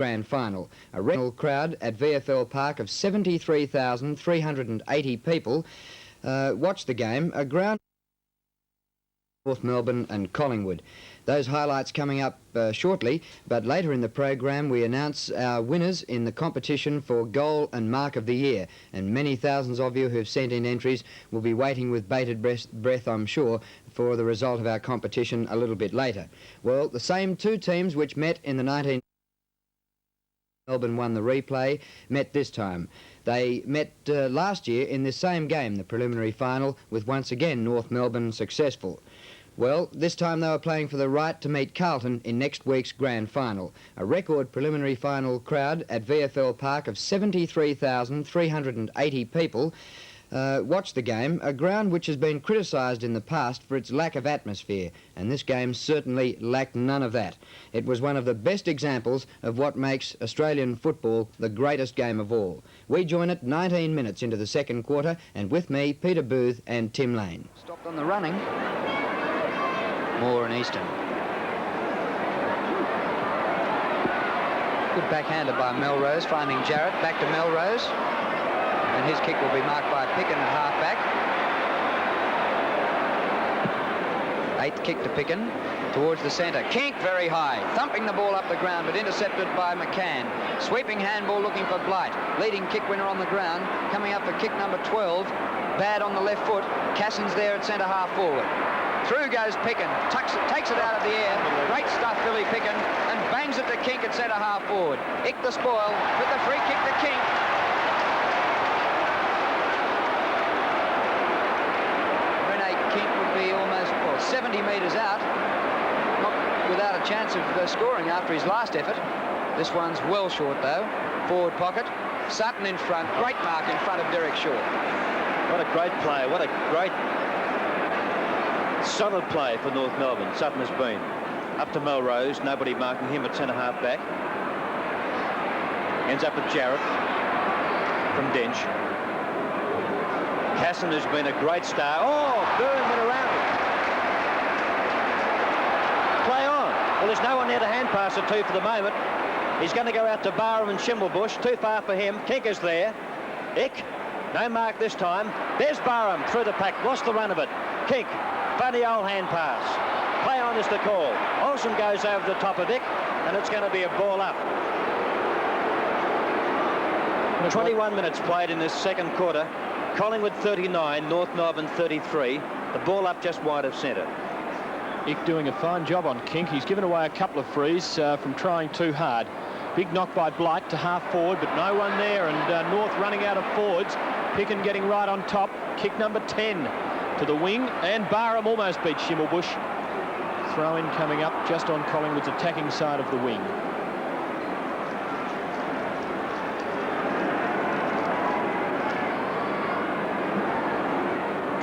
Grand final. A record crowd at VFL Park of 73,380 people watched the game. A ground North Melbourne and Collingwood. Those highlights coming up shortly, but later in the program we announce our winners in the competition for Goal and Mark of the Year, and many thousands of you who have sent in entries will be waiting with bated breath, I'm sure, for the result of our competition a little bit later. Well, the same two teams which met in the Melbourne won the replay, met this time. They met last year in this same game, the preliminary final, with once again North Melbourne successful. Well, this time they were playing for the right to meet Carlton in next week's grand final. A record preliminary final crowd at VFL Park of 73,380 people watched the game, a ground which has been criticised in the past for its lack of atmosphere, and this game certainly lacked none of that. It was one of the best examples of what makes Australian football the greatest game of all. We join it 19 minutes into the second quarter, and with me, Peter Booth and Tim Lane. Stopped on the running. Moore and Easton. Good backhander by Melrose, finding Jarrett. Back to Melrose. And his kick will be marked by Picken at half-back. Eighth kick to Picken towards the centre. Kink very high, thumping the ball up the ground, but intercepted by McCann. Sweeping handball looking for Blight. Leading kick winner on the ground. Coming up for kick number 12. Bad on the left foot. Cassin's there at centre half forward. Through goes Picken, takes it out of the air. Great stuff, Billy Picken, and bangs it to Kink at centre half forward. Ick the spoil with the free kick to Kink. Kink would be almost 70 metres out, not without a chance of scoring after his last effort. This one's well short though. Forward pocket, Sutton in front, great mark in front of Derek Shaw. What a great play, what a great solid play for North Melbourne. Sutton has been up to Melrose, nobody marking him at centre half back. Ends up with Jarrett from Dench. Cassin has been a great star. Oh, Byrne went around it. Play on. Well, there's no one there to hand pass it to for the moment. He's going to go out to Barham and Schimmelbusch. Too far for him. Kink is there. Ick. No mark this time. There's Barham through the pack. Lost the run of it. Kink. Funny old hand pass. Play on is the call. Olsen goes over the top of Ick, and it's going to be a ball up. 21 minutes played in this second quarter. Collingwood 39, North Melbourne 33. The ball up just wide of centre. Ick doing a fine job on Kink. He's given away a couple of frees from trying too hard. Big knock by Blight to half forward, but no one there, and North running out of forwards. Picken getting right on top. Kick number 10 to the wing, and Barham almost beat Schimmelbusch. Throw-in coming up just on Collingwood's attacking side of the wing.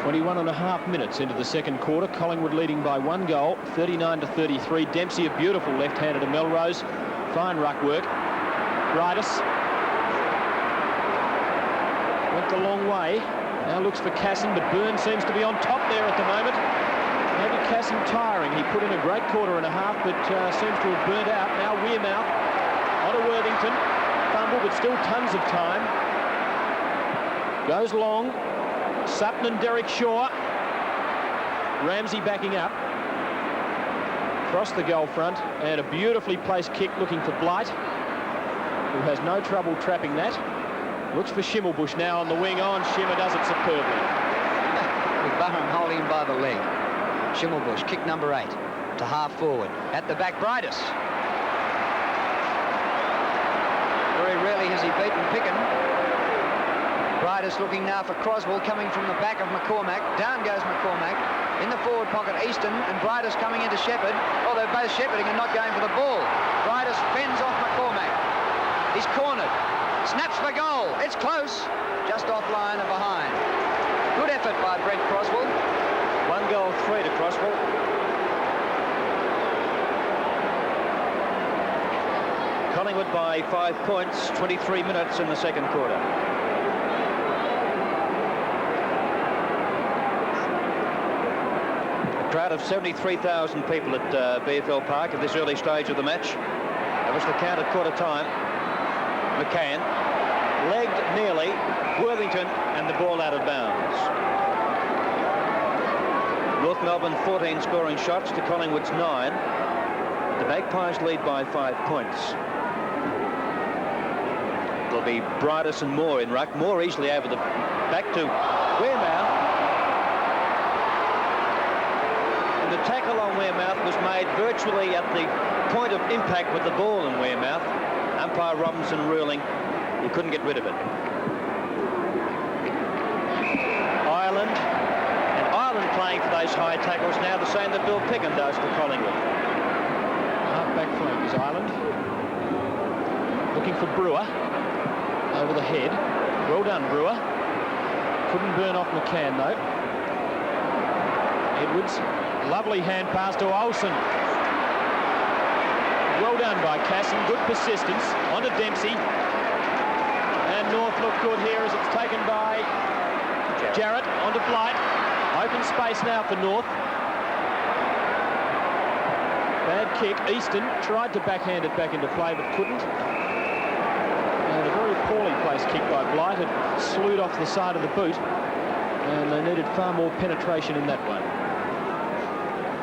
21.5 minutes into the second quarter. Collingwood leading by 1 goal, 39-33. Dempsey, a beautiful left-hander to Melrose. Fine ruck work. Bridus went the long way. Now looks for Cassin, but Byrne seems to be on top there at the moment. Maybe Cassin tiring. He put in a great quarter and a half, but seems to have burnt out. Now Weirmouth onto Worthington. Fumble, but still tons of time. Goes long. Sutton and Derek Shaw. Ramsey backing up. Across the goal front, and a beautifully placed kick looking for Blight, who has no trouble trapping that. Looks for Schimmelbusch now on the wing. On Schimmer does it superbly. With Barham holding him by the leg. Schimmelbusch, kick number 8 to half forward. At the back, Bridus. Very rarely has he beaten Picken. Bridus looking now for Croswell, coming from the back of McCormack. Down goes McCormack. In the forward pocket, Easton, and Bridus coming into Shepherd. Oh, they're both shepherding and not going for the ball. Bridus fends off McCormack. He's cornered. Snaps for goal. It's close. Just offline and behind. Good effort by Brent Croswell. 1 goal, 3 to Croswell. Collingwood by 5 points, 23 minutes in the second quarter. A crowd of 73,000 people at VFL Park at this early stage of the match. A was the count at quarter time. McCann, legged nearly, Worthington, and the ball out of bounds. North Melbourne 14 scoring shots to Collingwood's 9. The Magpies lead by 5 points. It'll be Bridus and Moore in ruck. More easily over the back to Wearmouth. And the tackle on Wearmouth was made virtually at the point of impact with the ball in Wearmouth. Umpire Robinson ruling he couldn't get rid of it. Ireland. And Ireland playing for those high tackles now, the same that Bill Picken does for Collingwood. Half-back flank is Ireland. Looking for Brewer. Over the head. Well done, Brewer. Couldn't burn off McCann, though. Edwards. Lovely hand pass to Olsen. Well done by Casson. Good persistence. On to Dempsey. And North look good here as it's taken by Jarrett. On to Blight. Open space now for North. Bad kick. Easton tried to backhand it back into play but couldn't. And a very poorly placed kick by Blight. It slewed off the side of the boot. And they needed far more penetration in that one.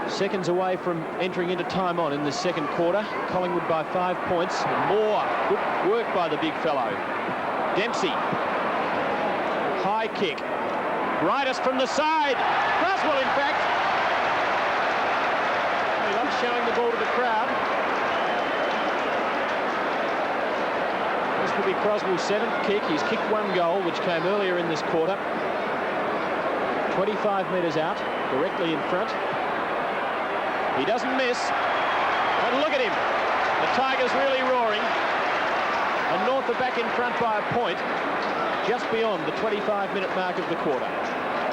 Seconds away from entering into time on in the second quarter. Collingwood by 5 points. More good work by the big fellow. Dempsey. High kick. Bridus from the side. Croswell, in fact. He loves showing the ball to the crowd. This will be Croswell's 7th kick. He's kicked 1 goal, which came earlier in this quarter. 25 metres out, directly in front. He doesn't miss. And look at him. The Tigers really roaring. And North are back in front by a point, just beyond the 25-minute mark of the quarter.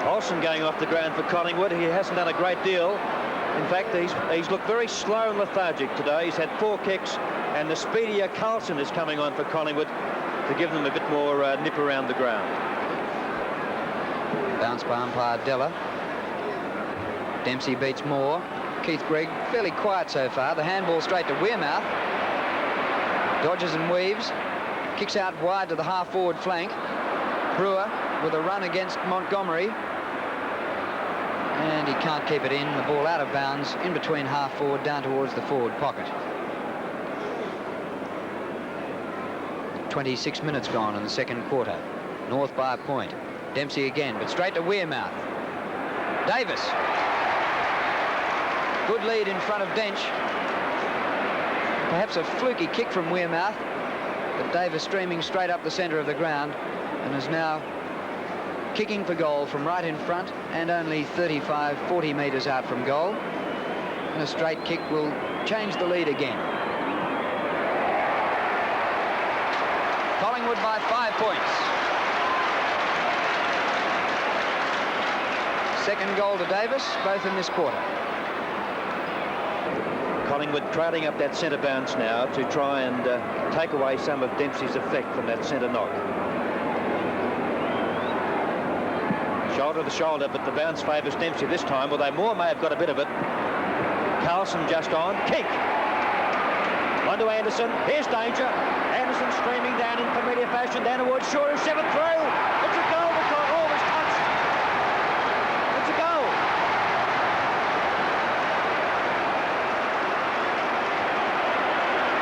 Olsen going off the ground for Collingwood. He hasn't done a great deal. In fact, he's looked very slow and lethargic today. He's had 4 kicks, and the speedier Carlson is coming on for Collingwood to give them a bit more nip around the ground. Bounce by umpire Della. Dempsey beats Moore. Keith Gregg fairly quiet so far. The handball straight to Wearmouth. Dodges and weaves. Kicks out wide to the half-forward flank. Brewer with a run against Montgomery. And he can't keep it in. The ball out of bounds in between half-forward down towards the forward pocket. 26 minutes gone in the second quarter. North by a point. Dempsey again, but straight to Wearmouth. Davis. Good lead in front of Dench. Perhaps a fluky kick from Wearmouth, but Davis streaming straight up the centre of the ground and is now kicking for goal from right in front and only 35-40 metres out from goal. And a straight kick will change the lead again. Collingwood by 5 points. Second goal to Davis, both in this quarter. Collingwood trailing up that centre bounce now to try and take away some of Dempsey's effect from that centre knock. Shoulder to shoulder, but the bounce favours Dempsey this time, although Moore may have got a bit of it. Carlson just on. Kick! On to Anderson. Here's danger. Anderson streaming down in familiar fashion. Down towards Shaw, who's 7 through. It's a goal. Oh, it's touched. It's a goal.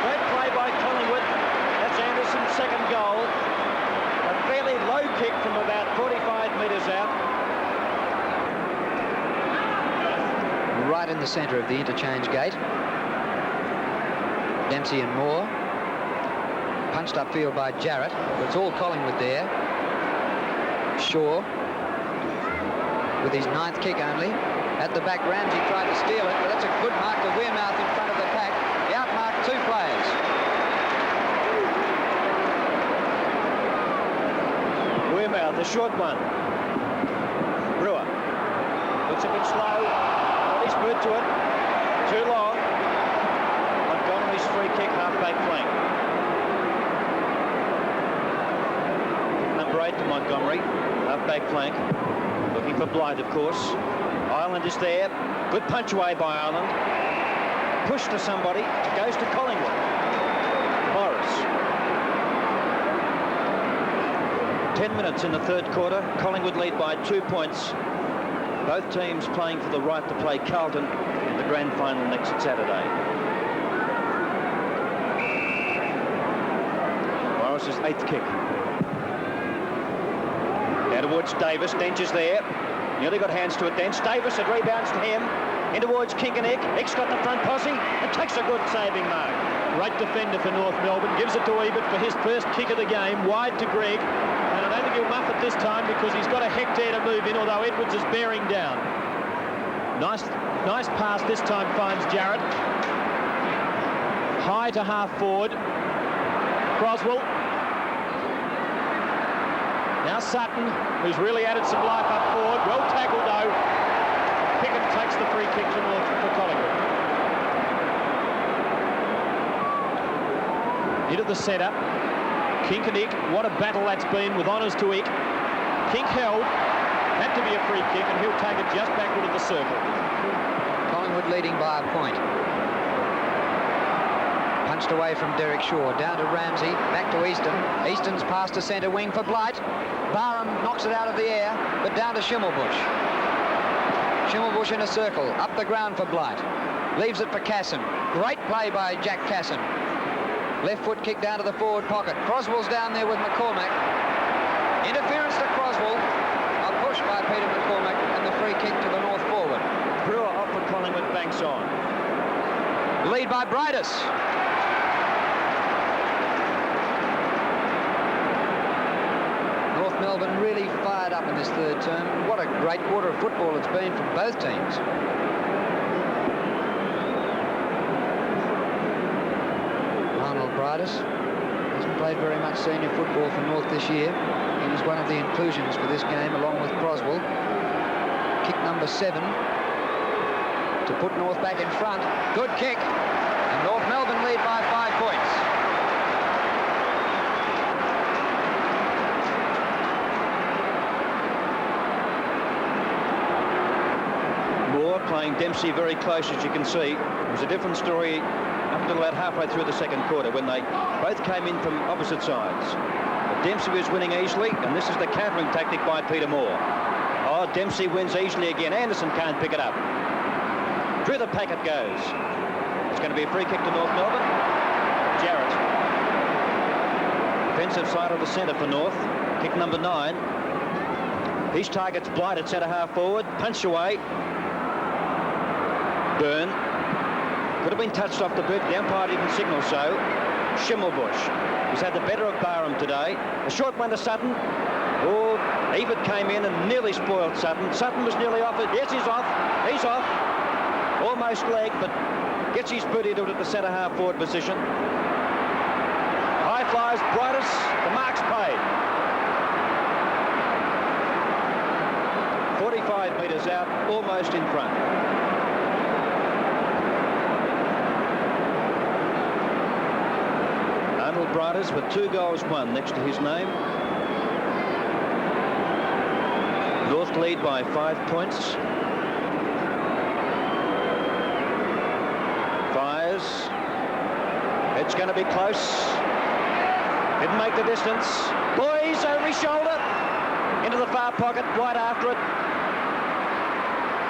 Great play by Collingwood. That's Anderson's second goal. A fairly low kick from about 45 metres out. Right in the centre of the interchange gate. Dempsey and Moore. Punched upfield by Jarrett, but it's all Collingwood there. Shaw with his 9th kick only. At the back, Ramsey tried to steal it, but that's a good mark to Wearmouth in front of the pack. He outmarked 2 players. Wearmouth, the short one. Brewer. Looks a bit slow. Got his boot to it. Too long. Montgomery's free kick, half-back flank. Number 8 to Montgomery, half-back flank. Looking for Blight, of course. Ireland is there. Good punch away by Ireland. Push to somebody. It goes to Collingwood. 10 minutes in the third quarter. Collingwood lead by 2 points. Both teams playing for the right to play Carlton in the grand final next Saturday. Morris's 8th kick. Now towards Davis. Dench is there. Nearly got hands to it. Dench. Davis, it rebounds to him. In towards Kink and Ick. Ick's got the front posse and takes a good saving mark. Great defender for North Melbourne. Gives it to Ebert for his first kick of the game. Wide to Gregg. And I don't think he'll muff it this time because he's got a hectare to move in, although Edwards is bearing down. Nice pass this time finds Jarrett. High to half forward. Croswell. Now Sutton, who's really added some life up forward. Well tackled though. Pickett takes the free kick to North for Collingwood. Into the centre. Kink and Ick, what a battle that's been with honours to Ick. Kink held, had to be a free kick, and he'll take it just backward of the circle. Collingwood leading by a point. Punched away from Derek Shaw, down to Ramsey, back to Easton. Easton's passed to centre wing for Blight. Barham knocks it out of the air, but down to Schimmelbusch. Schimmelbusch in a circle, up the ground for Blight. Leaves it for Casson. Great play by Jack Casson. Left foot kick down to the forward pocket. Croswell's down there with McCormack. Interference to Croswell. A push by Peter McCormack and the free kick to the North forward. Brewer off for Collingwood, banks on. Lead by Brightus. North Melbourne really fired up in this third term. What a great quarter of football it's been from both teams. Brightus hasn't played very much senior football for North this year. He was one of the inclusions for this game along with Croswell. Kick number 7 to put North back in front. Good kick. And North Melbourne lead by 5 points. Moore playing Dempsey very close, as you can see. It was a different story up until about halfway through the second quarter when they both came in from opposite sides. But Dempsey was winning easily, and this is the countering tactic by Peter Moore. Oh, Dempsey wins easily again. Anderson can't pick it up. Through the packet goes. It's going to be a free kick to North Melbourne. Jarrett. Defensive side of the centre for North. Kick number 9. His target's Blight at centre half forward. Punch away. Byrne. Could have been touched off the boot. The umpire didn't signal so. Schimmelbusch. He's had the better of Barham today. A short one to Sutton. Oh, Ebert came in and nearly spoiled Sutton. Sutton was nearly off it. Yes, he's off. He's off. Almost leg, but gets his boot into it at the centre half forward position. High flies Brightus. The mark's paid. 45 metres out, almost in front. Brightus with 2 goals won next to his name. North lead by 5 points. Fires. It's going to be close. Didn't make the distance. Boys over his shoulder. Into the far pocket. Blight after it.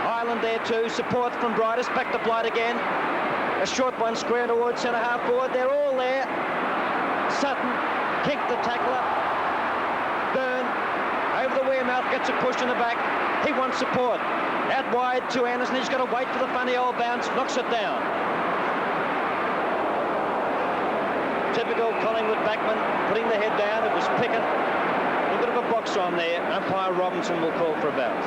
Ireland there too. Support from Brightus. Back to Blight again. A short one square towards centre half forward. They're all there. Sutton kicked the tackler. Byrne over the wear mouth, gets a push in the back. He wants support. Out wide to Anderson. He's got to wait for the funny old bounce. Knocks it down. Typical Collingwood backman putting the head down. It was Pickett. A bit of a box on there. Umpire Robinson will call for a bounce.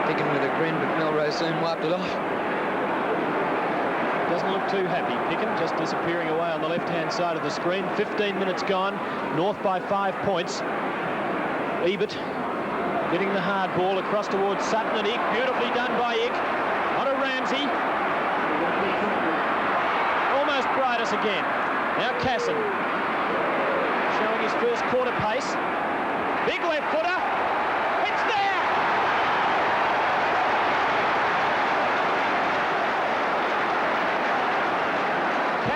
Pickett with a grin, but Melrose soon wiped it off. Doesn't look too happy. Pickett just disappearing away on the left-hand side of the screen. 15 minutes gone. North by 5 points. Ebert getting the hard ball across towards Sutton and Ick. Beautifully done by Ick. On to Ramsey. Almost Brightus again. Now Casson. Showing his first quarter pace. Big left footer. It's there!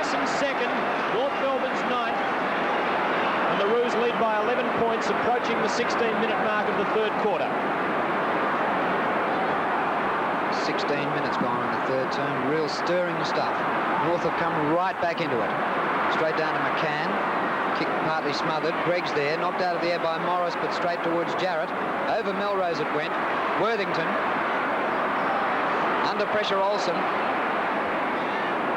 Anderson second, North Melbourne's ninth. And the Roos lead by 11 points, approaching the 16-minute mark of the third quarter. 16 minutes gone in the third term. Real stirring stuff. North have come right back into it. Straight down to McCann. Kick partly smothered. Gregg's there. Knocked out of the air by Morris, but straight towards Jarrett. Over Melrose it went. Worthington. Under pressure Olsen.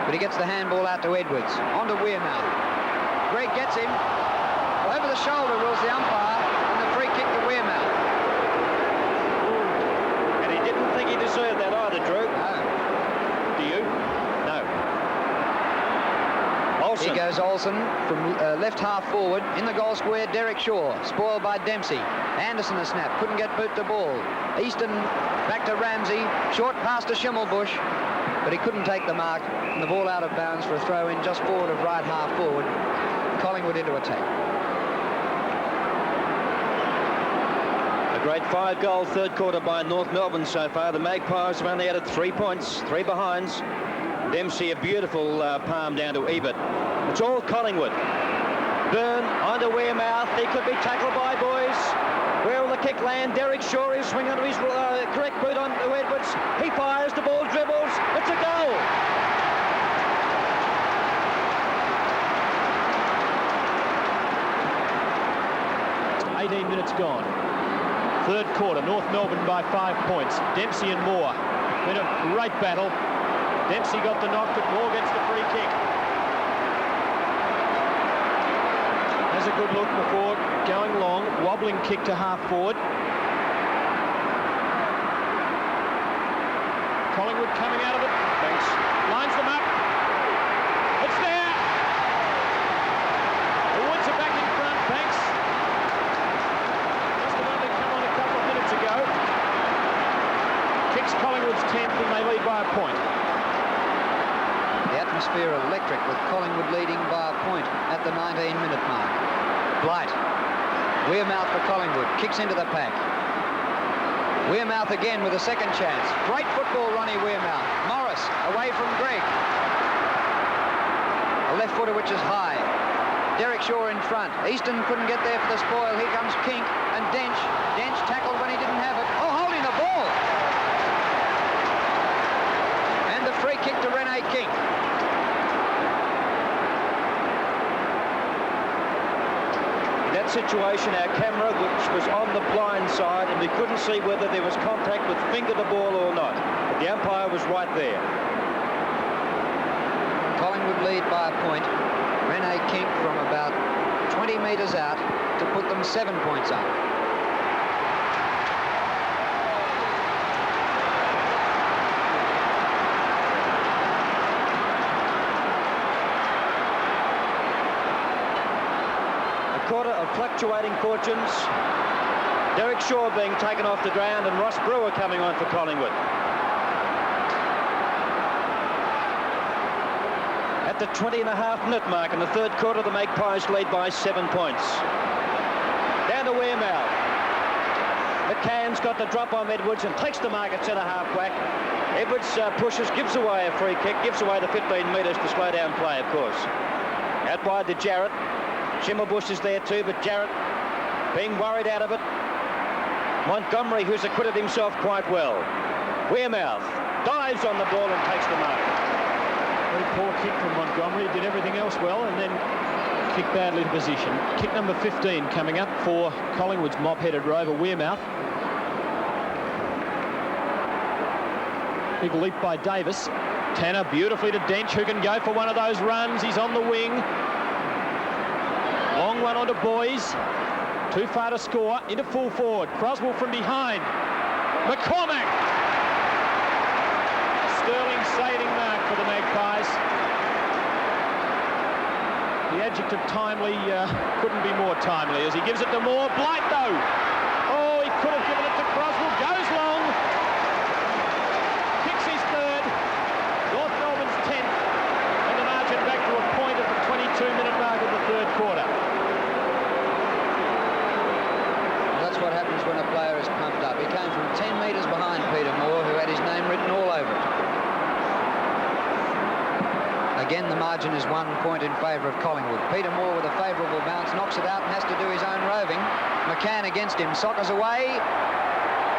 But he gets the handball out to Edwards. On to Weirmouth. Gregg gets him. Over the shoulder rules the umpire. And the free kick to Weirmouth. And he didn't think he deserved that either, Drew. No. Do you? No. Olsen. Here goes Olsen from left half forward. In the goal square, Derek Shaw. Spoiled by Dempsey. Anderson a snap. Couldn't get boot to ball. Easton back to Ramsey. Short pass to Schimmelbusch. But he couldn't take the mark. And the ball out of bounds for a throw in just forward of right half forward. Collingwood into attack. A great 5-goal third quarter by North Melbourne so far. The Magpies have only added 3 points, 3 behinds. Dempsey a beautiful palm down to Ebert. It's all Collingwood. Byrne onto Weirmouth. He could be tackled by boys. Where will the kick land? Derek Shaw is swinging onto his correct boot on to Edwards. He fires, the ball dribbles. It's a goal. 18 minutes gone. Third quarter, North Melbourne by 5 points. Dempsey and Moore in a great battle. Dempsey got the knock, but Moore gets the free kick. Has a good look before going long. Wobbling kick to half forward. Collingwood coming out of it. Thanks. Lines them up. It's there. The Woods are back in front. Banks must have only come on a couple of minutes ago. Kicks Collingwood's 10th and they lead by a point. The atmosphere electric with Collingwood leading by a point at the 19-minute mark. Blight. Weirmouth for Collingwood. Kicks into the pack. Weirmouth again with a second chance. Great football, Ronnie Weirmouth. Morris away from Gregg. A left footer which is high. Derek Shaw in front. Easton couldn't get there for the spoil. Here comes Kink and Dench. Dench tackled when he didn't have it. Oh, holding the ball. And the free kick to Rene Kink. In that situation, our camera, which was on the blind side, and we couldn't see whether there was contact with finger to ball or not. But the umpire was right there. Collingwood lead by a point. Rene Kink from about 20 metres out to put them 7 points up. Quarter of fluctuating fortunes. Derek Shaw being taken off the ground and Ross Brewer coming on for Collingwood. At the 20.5-minute mark in the third quarter, the Magpies lead by 7 points. Down to Weirmouth. McCann's got the drop on Edwards and takes the mark at centre-half whack. Edwards pushes, gives away a free kick, gives away the 15 metres to slow down play, of course. Out wide to Jarrett. Schimmelbusch is there too, but Jarrett being worried out of it. Montgomery, who's acquitted himself quite well. Weirmouth dives on the ball and takes the mark. Very poor kick from Montgomery. Did everything else well and then kicked badly to position. Kick number 15 coming up for Collingwood's mop-headed rover Weirmouth. Big leap by Davis. Tanner beautifully to Dench, who can go for one of those runs. He's on the wing. Long one onto Boys. Too far to score. Into full forward. Croswell from behind. McCormack. Sterling saving mark for the Magpies. The adjective timely couldn't be more timely as he gives it to Moore. Blight though. Oh, he could have given it to Croswell. Goes long. Kicks his third. North Melbourne's 10th. And the margin back to a point at the 22-minute mark of the third quarter. That's what happens when a player is pumped up. He came from 10 metres behind Peter Moore, who had his name written all over it. Again, the margin is 1 point in favour of Collingwood. Peter Moore with a favourable bounce, knocks it out and has to do his own roving. McCann against him, soccers away.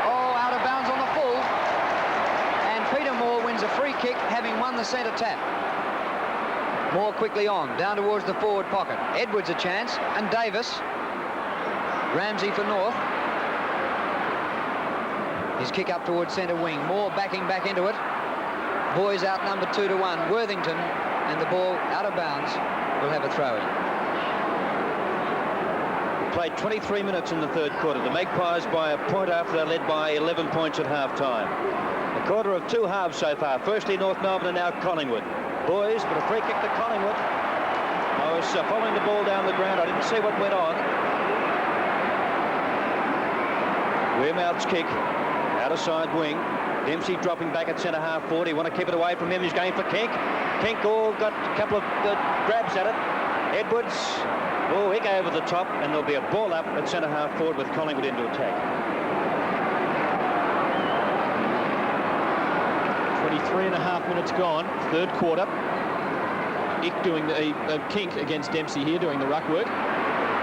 Oh, out of bounds on the full. And Peter Moore wins a free kick, having won the centre tap. Moore quickly on, down towards the forward pocket. Edwards a chance, and Davis. Ramsey for North. His kick up towards centre wing. Moore backing back into it. Boys outnumbered 2-1. Worthington, and the ball out of bounds, will have a throw-in. Played 23 minutes in the third quarter. The Magpies by a point after they're led by 11 points at half-time. A quarter of two halves so far. Firstly North Melbourne and now Collingwood. Boys, but a free kick to Collingwood. I was following the ball down the ground. I didn't see what went on. Wearmouth's kick, out of side wing. Dempsey dropping back at centre half forward. He want to keep it away from him. He's going for Kink. Kink got a couple of grabs at it. Edwards, Ick over the top, and there'll be a ball up at centre half forward with Collingwood into attack. 23.5 minutes gone, third quarter. Ick doing the Kink against Dempsey here, doing the ruck work.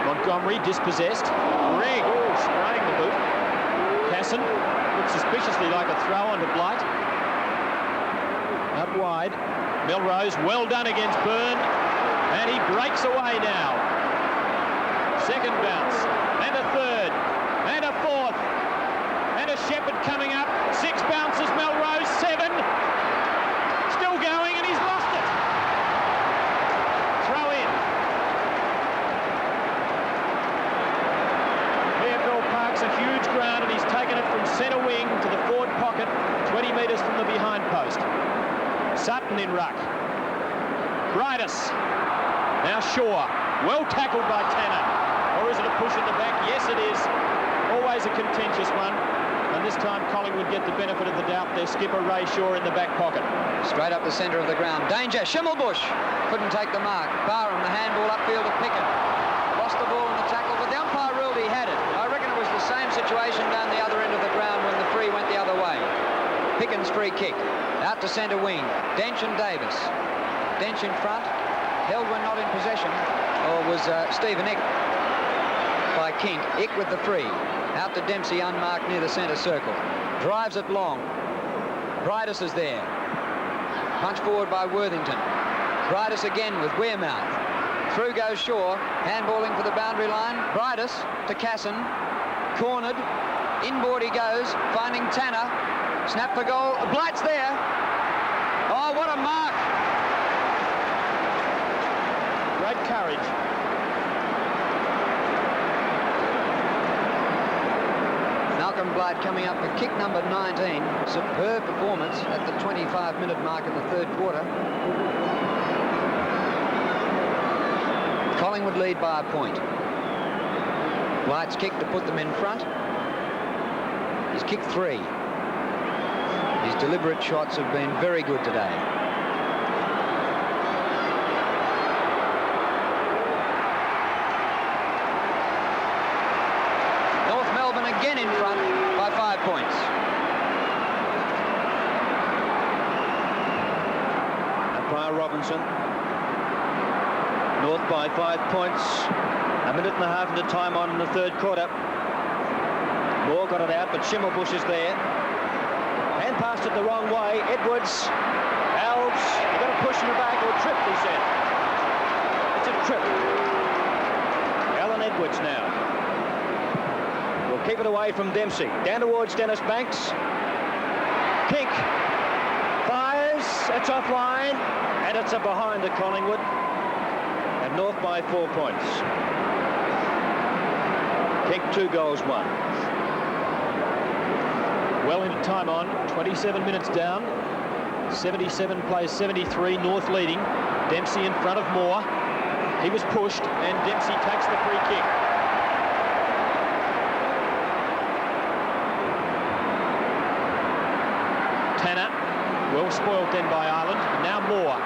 Montgomery dispossessed. Ring, spraying the boot. Casson looked suspiciously like a throw onto Blight. Up wide. Melrose, well done against Byrne. And he breaks away now. Second bounce. And a third. And a fourth. And a Shepherd coming up. 6 bounces, Melrose, 7. Still going, and he's lost it. Throw in. VFL Park's a huge ground, and he's taken it from centre wing to the forward pocket, 20 metres from the behind post. Sutton in ruck. Brightus. Now Shaw. Well tackled by Tanner. Or is it a push in the back? Yes, it is. Always a contentious one. And this time Collingwood get the benefit of the doubt. Their skipper Ray Shaw in the back pocket. Straight up the centre of the ground. Danger. Schimmelbusch couldn't take the mark. Barham, the handball upfield to Picken. Lost the ball in the tackle, but the umpire ruled he had it. I reckon it was the same situation down the other end of the ground when the free went the other way. Picken's free kick. Out to centre wing. Dench and Davis. Dench in front. Held when not in possession. Or was Stephen Ick by Kink. Ick with the free. Out to Dempsey, unmarked near the centre circle. Drives it long. Brightus is there. Punch forward by Worthington. Brightus again with Wearmouth. Through goes Shaw. Handballing for the boundary line. Brightus to Casson. Cornered. Inboard he goes. Finding Tanner. Snap for goal. Blight's there. Oh, what a mark. Great courage. Malcolm Blight coming up for kick number 19. Superb performance at the 25-minute mark in the third quarter. Collingwood lead by a point. Blight's kick to put them in front. He's kicked 3. His deliberate shots have been very good today. North Melbourne again in front by 5 points. Umpire Robinson. North by 5 points. A minute and a half into time on in the third quarter. Moore got it out, but Schimmelbusch is there. Hand passed it the wrong way. Edwards. Alves. You've got to push in the back or trip, he said. It's a trip. Alan Edwards now. Will keep it away from Dempsey. Down towards Dennis Banks. Kink. Fires. It's offline. And it's a behind to Collingwood. And North by 4 points. Kink 2 goals 1. Well into time on, 27 minutes down. 77 plays 73, North leading. Dempsey in front of Moore. He was pushed, and Dempsey takes the free kick. Tanner, well spoiled then by Ireland. Now Moore.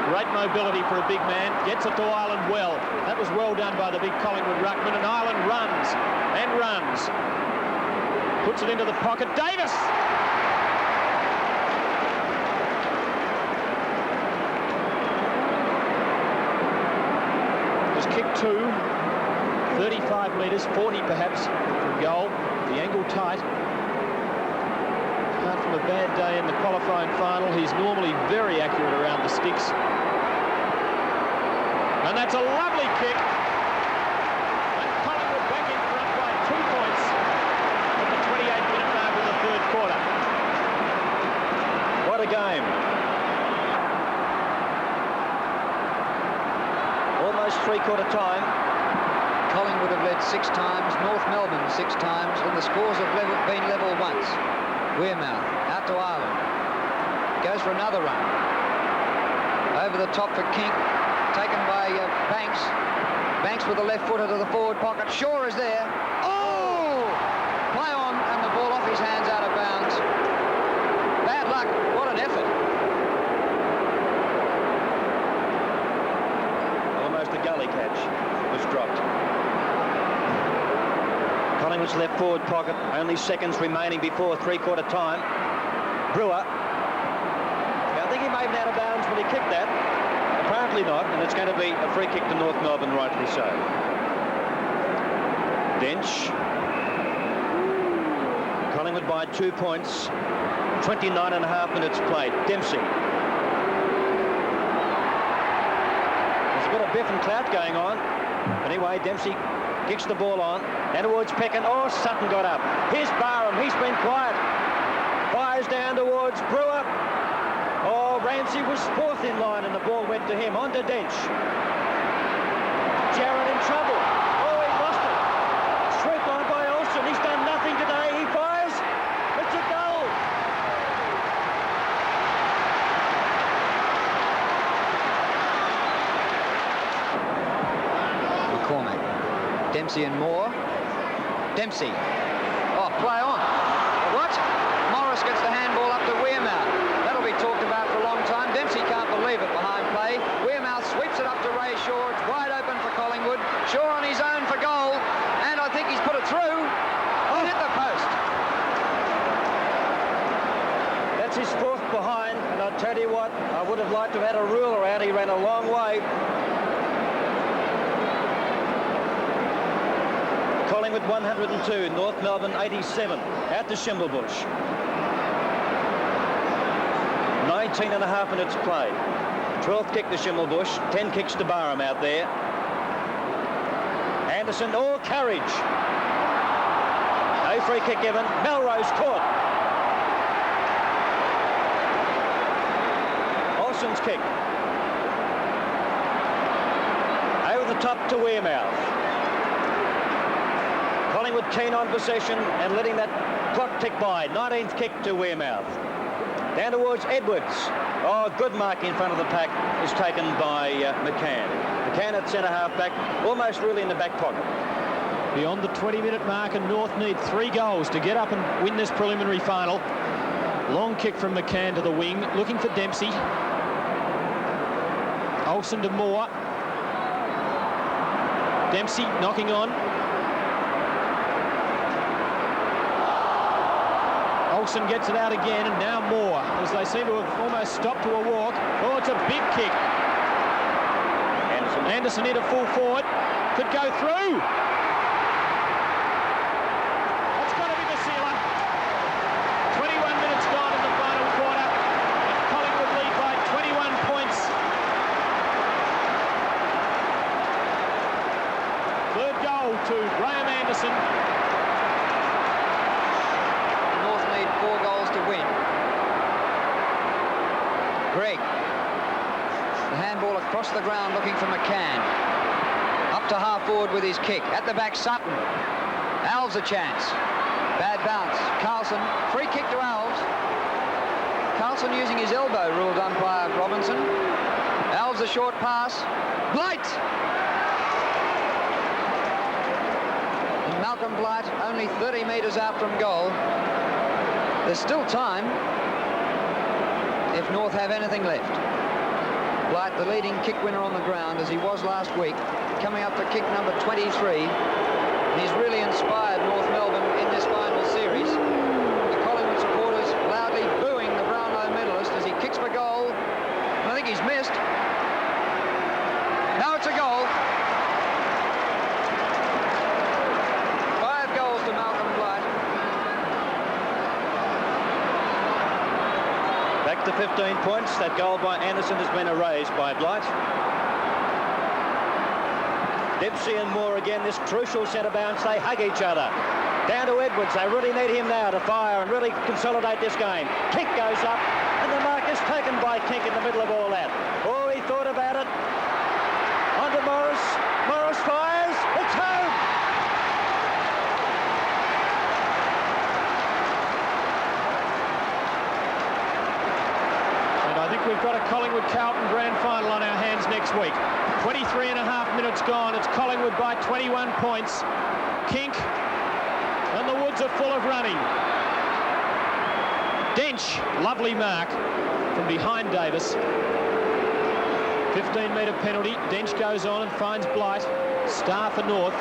Great mobility for a big man. Gets it to Ireland well. That was well done by the big Collingwood ruckman, and Ireland runs and runs. Puts it into the pocket. Davis! 35 metres, 40 perhaps from goal. The angle tight. Apart from a bad day in the qualifying final, he's normally very accurate around the sticks. And that's a lovely kick. And Collingwood back in front by 2 points at the 28-minute mark of the third quarter. What a game. Almost three-quarter time. Collingwood have led 6 times, North Melbourne 6 times, and the scores have been level once. Wearmouth out to Ireland. Goes for another run. Over the top for King. Taken by Banks. Banks with the left footer to the forward pocket. Shaw is there. Oh! Play on, and the ball off his hands out of bounds. Bad luck. What an effort. Almost a gully catch was dropped. Collingwood's left forward pocket. Only seconds remaining before three-quarter time. Brewer. I think he may have been out of bounds when he kicked that. Apparently not, and it's going to be a free kick to North Melbourne, rightly so. Dench. Collingwood by 2 points. 29.5 minutes played. Dempsey. There's a bit of biff and clout going on. Anyway, Dempsey kicks the ball on. And towards Peckin. Oh, Sutton got up. Here's Barham. He's been quiet. Fires down towards Brewer. Oh, Ramsey was fourth in line and the ball went to him. On to Dench. Jarrett in trouble. Oh, he lost it. Swooped on by Olsen. He's done nothing today. He fires. It's a goal. McCormack. Dempsey and Moore. Dempsey. Oh, play on. What? Morris gets the handball up to Wearmouth. That'll be talked about for a long time. Dempsey can't believe it behind play. Wearmouth sweeps it up to Ray Shaw. It's wide open for Collingwood. Shaw on his own for goal. And I think he's put it through. Oh, hit the post. That's his fourth behind. And I'll tell you what, I would have liked to have had a ruler out. He ran a long way. Collingwood 102, North Melbourne 87, out to Schimmelbusch. 19.5 minutes played. 12th kick to Schimmelbusch, 10 kicks to Barham out there. Anderson, oh, courage. No free kick given. Melrose caught. Olsen's kick. Over the top to Wearmouth. Collingwood keen on possession and letting that clock tick by. 19th kick to Wearmouth. Down towards Edwards. Oh, good mark in front of the pack is taken by McCann. McCann at centre half back, almost really in the back pocket. Beyond the 20-minute mark, and North need 3 goals to get up and win this preliminary final. Long kick from McCann to the wing, looking for Dempsey. Olsen to Moore. Dempsey knocking on. Olsen gets it out again, and now Moore, as they seem to have almost stopped to a walk. Oh, it's a big kick. Anderson into full forward. Could go through. That's got to be the sealer. 21 minutes gone in the final quarter. Collingwood lead by 21 points. Third goal to Graham Anderson. North need 4 goals to win. Greg. The handball across the ground looking for McCann. Up to half forward with his kick. At the back, Sutton. Alves a chance. Bad bounce. Carlson. Free kick to Alves. Carlson using his elbow, ruled umpire Robinson. Alves a short pass. Blight! And Malcolm Blight only 30 metres out from goal. There's still time if North have anything left. Blight, the leading kick winner on the ground, as he was last week, coming up for kick number 23. And he's really inspired North Melbourne in this final series. The Collingwood supporters loudly booing the Brownlow medalist as he kicks for goal. And I think he's missed. Now it's a goal. up to 15 points. That goal by Anderson has been erased by Blight. Dempsey and Moore again, this crucial centre bounce. They hug each other. Down to Edwards. They really need him now to fire and really consolidate this game. Kink goes up, and the mark is taken by Kink in the middle of all that. Oh, he thought about it. On to Morris. Morris fires. It's home. And I think we've got a Collingwood-Carlton grand final on our hands next week. 23 and a half minutes gone. It's Collingwood by 21 points. Kink. And the Woods are full of running. Dench, lovely mark from behind Davis. 15-metre penalty. Dench goes on and finds Blight. Star for North.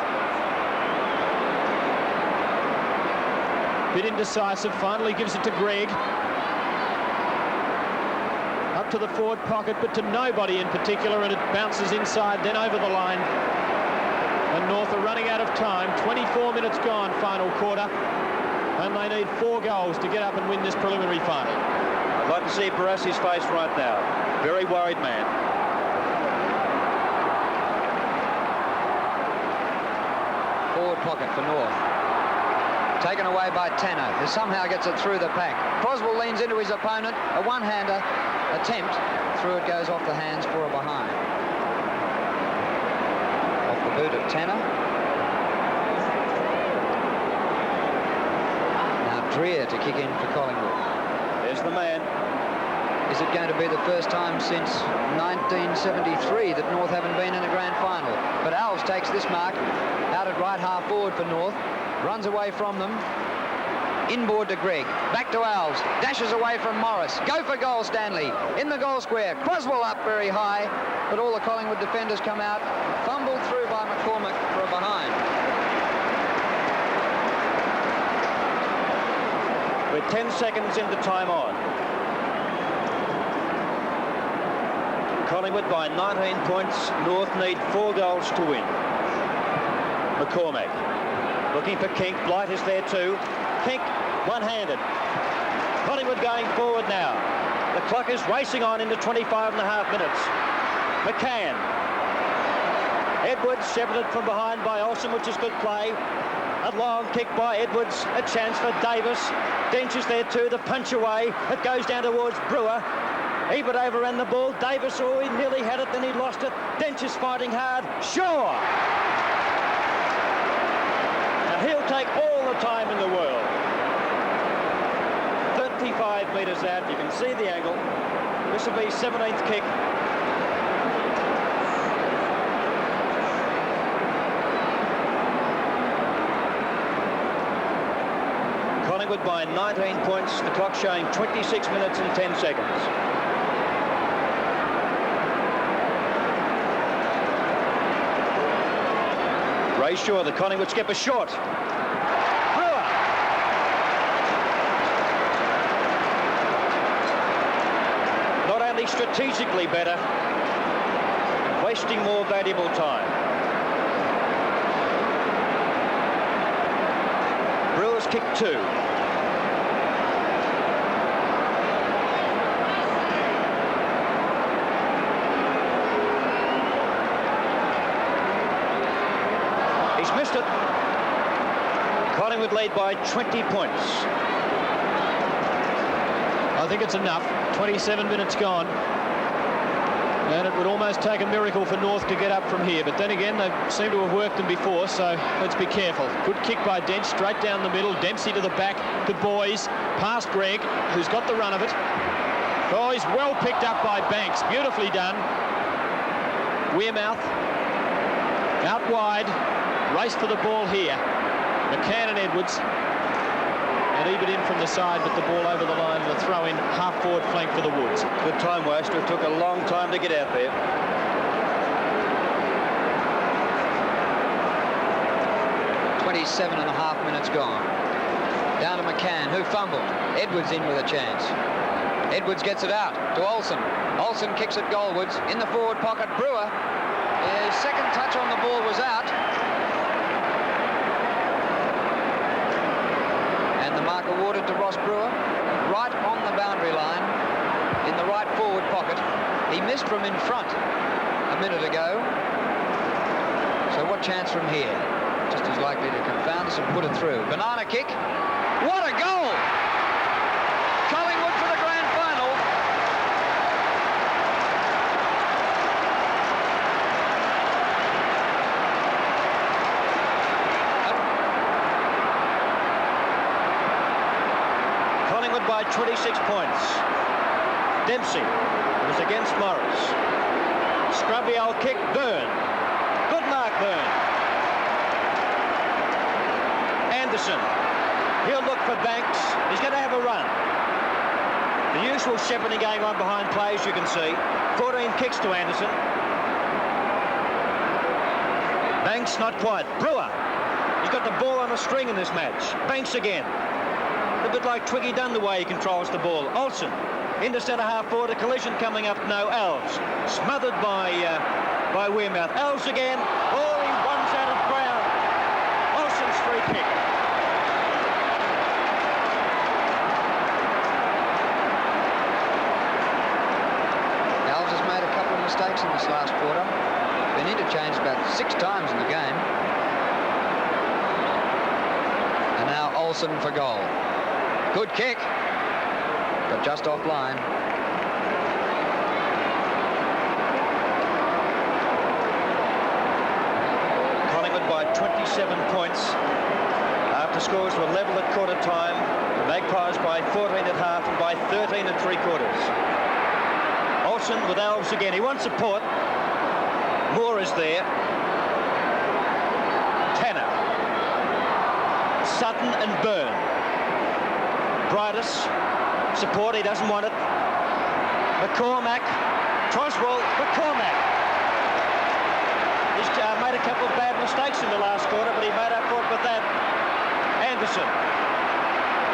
Bit indecisive. Finally gives it to Greg. Up to the forward pocket, but to nobody in particular, and it bounces inside, then over the line. And North are running out of time. 24 minutes gone, final quarter. And they need 4 goals to get up and win this preliminary final. I'd like to see Barassi's face right now. Very worried man. Forward pocket for North. Taken away by Tanner, who somehow gets it through the pack. Croswell leans into his opponent. A one-hander attempt. Through it goes off the hands for a behind. Boot of Tanner. Now Dreer to kick in for Collingwood. There's the man. Is it going to be the first time since 1973 that North haven't been in a grand final? But Alves takes this mark out at right half forward for North. Runs away from them. Inboard to Greg. Back to Alves. Dashes away from Morris. Go for goal, Stanley. In the goal square. Croswell up very high. But all the Collingwood defenders come out. Fumbled through by McCormick for a behind. We're 10 seconds into time on. Collingwood by 19 points. North need 4 goals to win. McCormack looking for Kink. Blight is there too. Kink one-handed. Collingwood going forward now. The clock is racing on into 25 and a half minutes. McCann. Edwards shepherded from behind by Olsen, which is good play. A long kick by Edwards. A chance for Davis. Dench is there too. The punch away. It goes down towards Brewer. Ebert overran the ball. Davis, oh, he nearly had it, then he lost it. Dench is fighting hard. Sure. And he'll take all the time in the world. 35 metres out. You can see the angle. This will be 17th kick. Collingwood by 19 points. The clock showing 26 minutes and 10 seconds. Ray Shaw, the Collingwood skipper, short. Brewer. Not only strategically better, wasting more valuable time. Brewer's kick 2. He's missed it. Collingwood lead by 20 points. I think it's enough. 27 minutes gone. And it would almost take a miracle for North to get up from here. But then again, they seem to have worked them before, so let's be careful. Good kick by Dench, straight down the middle. Dempsey to the back, to Boys. Past Greg, who's got the run of it. Oh, he's well picked up by Banks. Beautifully done. Wearmouth. Out wide. Race for the ball here. McCann and Edwards. And Ebert in from the side, but the ball over the line. The throw in half-forward flank for the Woods. Good time waster. It took a long time to get out there. .27.5 minutes gone. Down to McCann, who fumbled. Edwards in with a chance. Edwards gets it out to Olsen. Olsen kicks it goalwards. In the forward pocket, Brewer. His second touch on the ball was out. And the mark awarded to Ross Brewer, right on the boundary line. in the right forward pocket. He missed from in front a minute ago. So what chance from here? Just as likely to confound us and put it through. Banana kick. What a goal! Collingwood for the grand final. Collingwood by 26 points. Dempsey was against Morris. Scrubby old kick, Byrne. Good mark, Byrne. Anderson. He'll look for Banks. He's going to have a run. The usual shepherding going on behind play, as you can see. 14 kicks to Anderson. Banks not quite. Brewer. He's got the ball on a string in this match. Banks again. A bit like Twiggy Dunn the way he controls the ball. Olsen into centre half forward. A collision coming up. No, Alves. Smothered by Wearmouth. Alves again. Oh, he runs out of ground. Olsen's free kick. Alves has made a couple of mistakes in this last quarter. Been interchanged about 6 times in the game. And now Olsen for goal. Good kick, but just offline. Collingwood by 27 points. After scores were level at quarter time. The Magpies by 14 at half and by 13 and 3/4. Olsen with Alves again. He wants support. Moore is there. Tanner. Sutton and Byrne. Brightus. Support. He doesn't want it. McCormack. Troswell. McCormack. He's made a couple of bad mistakes in the last quarter, but he made up for it with that. Anderson.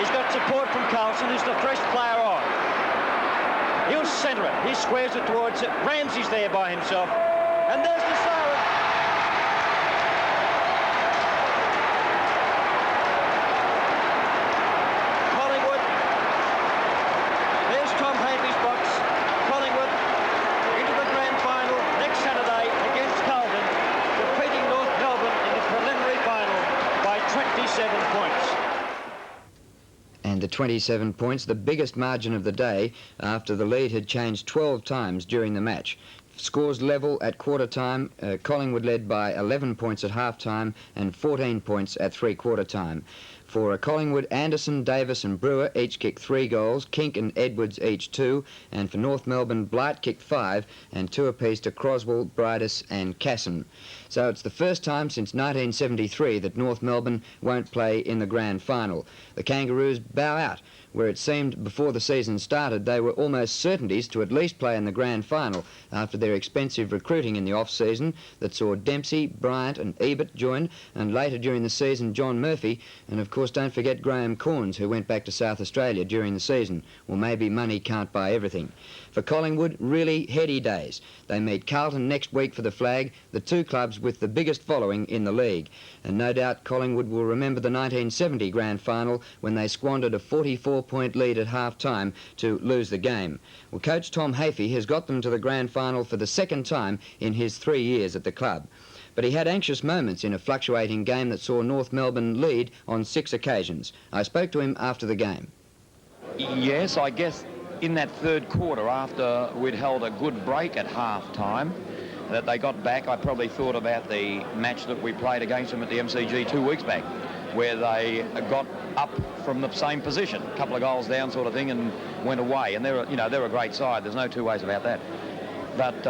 He's got support from Carlson, who's the fresh player on. He'll centre it. He squares it towards it. Ramsey's there by himself. And there's the siren. Collingwood. There's Tom Hafey's box. Collingwood into the grand final next Saturday against Carlton, defeating North Melbourne in the preliminary final by 27 points. And the 27 points, the biggest margin of the day after the lead had changed 12 times during the match. Scores level at quarter time. Collingwood led by 11 points at half time and 14 points at 3/4 time. For Collingwood, Anderson, Davis and Brewer each kicked 3 goals, Kink and Edwards each 2, and for North Melbourne, Blight kicked 5 and 2 apiece to Croswell, Brightus and Casson. So it's the first time since 1973 that North Melbourne won't play in the grand final. The Kangaroos bow out, where it seemed before the season started they were almost certainties to at least play in the grand final after their expensive recruiting in the off-season that saw Dempsey, Bryant and Ebert join, and later during the season John Murphy, and of course don't forget Graham Corns, who went back to South Australia during the season. Well, maybe money can't buy everything. For Collingwood, really heady days. They meet Carlton next week for the flag, the two clubs with the biggest following in the league. And no doubt Collingwood will remember the 1970 grand final when they squandered a 44-point lead at half-time to lose the game. Well, coach Tom Hafey has got them to the grand final for the second time in his 3 years at the club. But he had anxious moments in a fluctuating game that saw North Melbourne lead on 6 occasions. I spoke to him after the game. Yes, I guess in that third quarter, after we'd held a good break at half-time, that they got back, I probably thought about the match that we played against them at the MCG 2 weeks back, where they got up from the same position, a couple of goals down sort of thing, and went away. And they're a great side. There's no two ways about that. But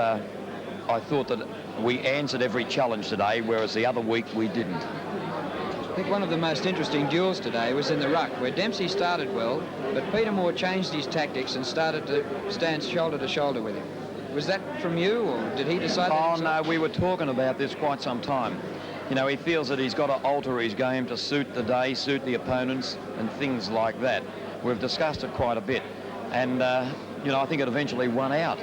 I thought that we answered every challenge today, whereas the other week we didn't. I think one of the most interesting duels today was in the ruck, where Dempsey started well, but Peter Moore changed his tactics and started to stand shoulder to shoulder with him. Was that from you, or did he decide that himself? No, we were talking about this quite some time. You know, he feels that he's got to alter his game to suit the day, suit the opponents, and things like that. We've discussed it quite a bit. And, I think it eventually won out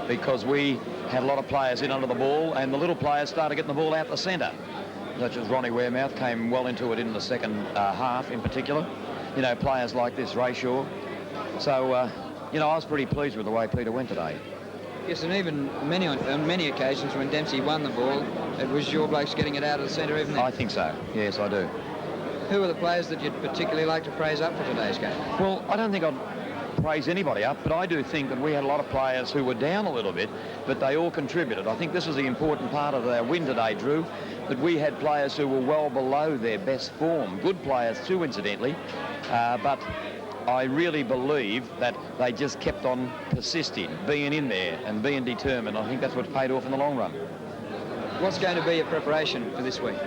because we had a lot of players in under the ball, and the little players started getting the ball out the centre, such as Ronnie Wearmouth came well into it in the second half in particular. Players like this, Ray Shaw. So you know, I was pretty pleased with the way Peter went today. Yes, and even on many occasions when Dempsey won the ball, it was your blokes getting it out of the centre, isn't it? I think so. Yes, I do. Who are the players that you'd particularly like to praise up for today's game? Well, I don't think I'd praise anybody up, but I do think that we had a lot of players who were down a little bit, but they all contributed. I think this is the important part of our win today, Drew, that we had players who were well below their best form. Good players too, incidentally, but I really believe that they just kept on persisting, being in there and being determined. I think that's what's paid off in the long run. What's going to be your preparation for this week?